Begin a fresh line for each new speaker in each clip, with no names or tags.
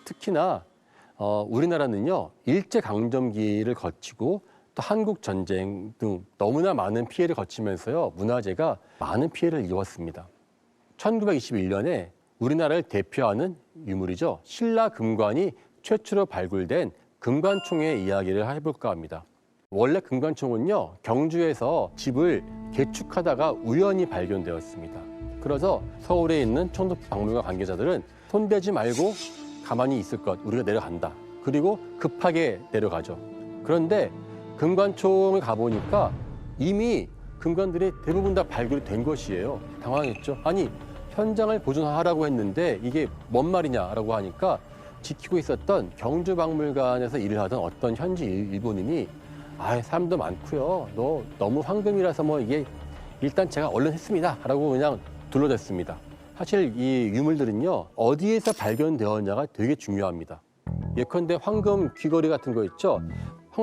특히나 우리나라는요 일제강점기를 거치고 또 한국전쟁 등 너무나 많은 피해를 거치면서요 문화재가 많은 피해를 입었습니다. 1921년에 우리나라를 대표하는 유물이죠. 신라 금관이 최초로 발굴된 금관총의 이야기를 해볼까 합니다. 원래 금관총은요 경주에서 집을 개축하다가 우연히 발견되었습니다. 그래서 서울에 있는 천도박물관 관계자들은 손대지 말고 가만히 있을 것, 우리가 내려간다. 그리고 급하게 내려가죠. 그런데 금관총을 가보니까 이미 금관들이 대부분 다 발굴이 된 것이에요. 당황했죠. 아니 현장을 보존하라고 했는데 이게 뭔 말이냐라고 하니까 지키고 있었던 경주박물관에서 일을 하던 어떤 현지 일본인이 사람도 많고요. 너 너무 황금이라서 뭐 이게 일단 제가 얼른 했습니다. 라고 그냥 둘러댔습니다. 사실 이 유물들은요. 어디에서 발견되었냐가 되게 중요합니다. 예컨대 황금 귀걸이 같은 거 있죠.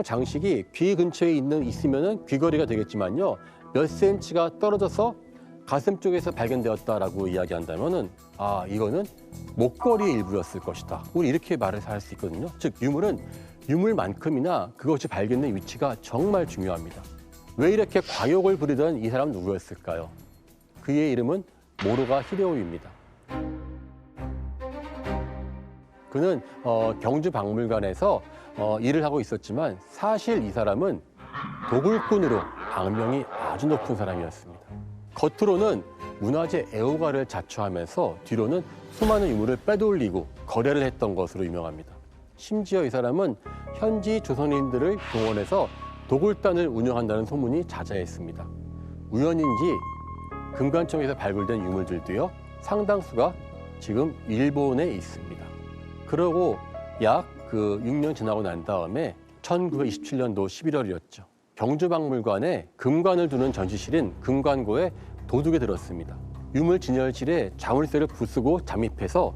장식이 귀 근처에 있으면은 귀걸이가 되겠지만요. 몇 센치가 떨어져서 가슴 쪽에서 발견되었다라고 이야기한다면은 이거는 목걸이의 일부였을 것이다. 우리 이렇게 말을 할 수 있거든요. 즉 유물은 유물만큼이나 그것이 발견된 위치가 정말 중요합니다. 왜 이렇게 과욕을 부리던 이 사람은 누구였을까요? 그의 이름은 모로가 히데오입니다. 그는 경주박물관에서 일을 하고 있었지만 사실 이 사람은 도굴꾼으로 악명이 아주 높은 사람이었습니다. 겉으로는 문화재 애호가를 자처하면서 뒤로는 수많은 유물을 빼돌리고 거래를 했던 것으로 유명합니다. 심지어 이 사람은 현지 조선인들을 동원해서 도굴단을 운영한다는 소문이 자자했습니다. 우연인지 금관총에서 발굴된 유물들도요 상당수가 지금 일본에 있습니다. 그러고 약 6년 지나고 난 다음에 1927년도 11월이었죠. 경주박물관에 금관을 두는 전시실인 금관고에 도둑이 들었습니다. 유물 진열실에 자물쇠를 부수고 잠입해서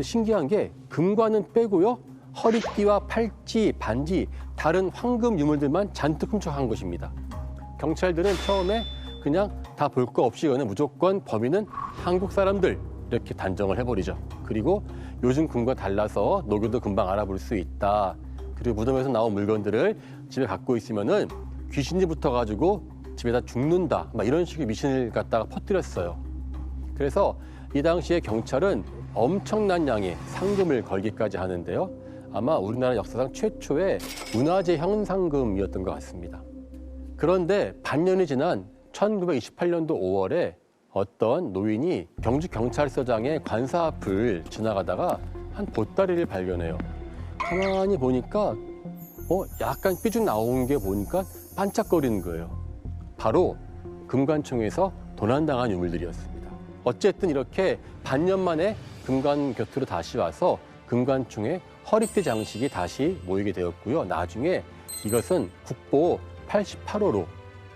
신기한 게 금관은 빼고요. 허리띠와 팔찌, 반지, 다른 황금 유물들만 잔뜩 훔쳐간 것입니다. 경찰들은 처음에 그냥 다 볼 거 없이 이거는 무조건 범인은 한국 사람들 이렇게 단정을 해버리죠. 그리고 요즘 금과 달라서 녹여도 금방 알아볼 수 있다. 그리고 무덤에서 나온 물건들을 집에 갖고 있으면은 귀신이 붙어가지고 집에다 죽는다. 막 이런 식의 미신을 갖다가 퍼뜨렸어요. 그래서 이 당시에 경찰은 엄청난 양의 상금을 걸기까지 하는데요. 아마 우리나라 역사상 최초의 문화재 현상금이었던 것 같습니다. 그런데 반년이 지난 1928년도 5월에 어떤 노인이 경주경찰서장의 관사 앞을 지나가다가 한 보따리를 발견해요. 가만히 보니까 약간 삐죽 나온 게 보니까 반짝거리는 거예요. 바로 금관총에서 도난당한 유물들이었습니다. 어쨌든 이렇게 반년 만에 금관 곁으로 다시 와서 금관총의 허리띠 장식이 다시 모이게 되었고요. 나중에 이것은 국보 88호로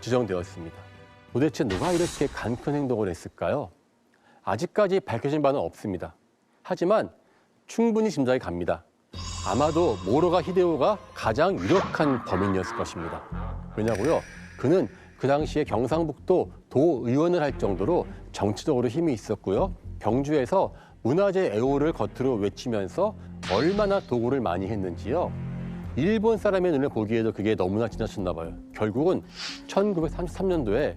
지정되었습니다. 도대체 누가 이렇게 간큰 행동을 했을까요? 아직까지 밝혀진 바는 없습니다. 하지만 충분히 짐작이 갑니다. 아마도 모로가 히데오가 가장 유력한 범인이었을 것입니다. 왜냐고요? 그는 그 당시에 경상북도 도의원을 할 정도로 정치적으로 힘이 있었고요. 경주에서 문화재 애호를 겉으로 외치면서 얼마나 도굴을 많이 했는지요. 일본 사람의 눈에 보기에도 그게 너무나 지나쳤나 봐요. 결국은 1933년도에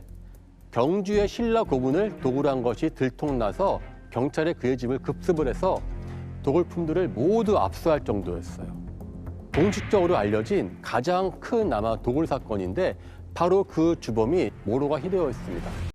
경주의 신라 고분을 도굴한 것이 들통나서 경찰에 그의 집을 급습을 해서 도굴품들을 모두 압수할 정도였어요. 공식적으로 알려진 가장 큰 아마 도굴 사건인데 바로 그 주범이 모로가 히데오였습니다.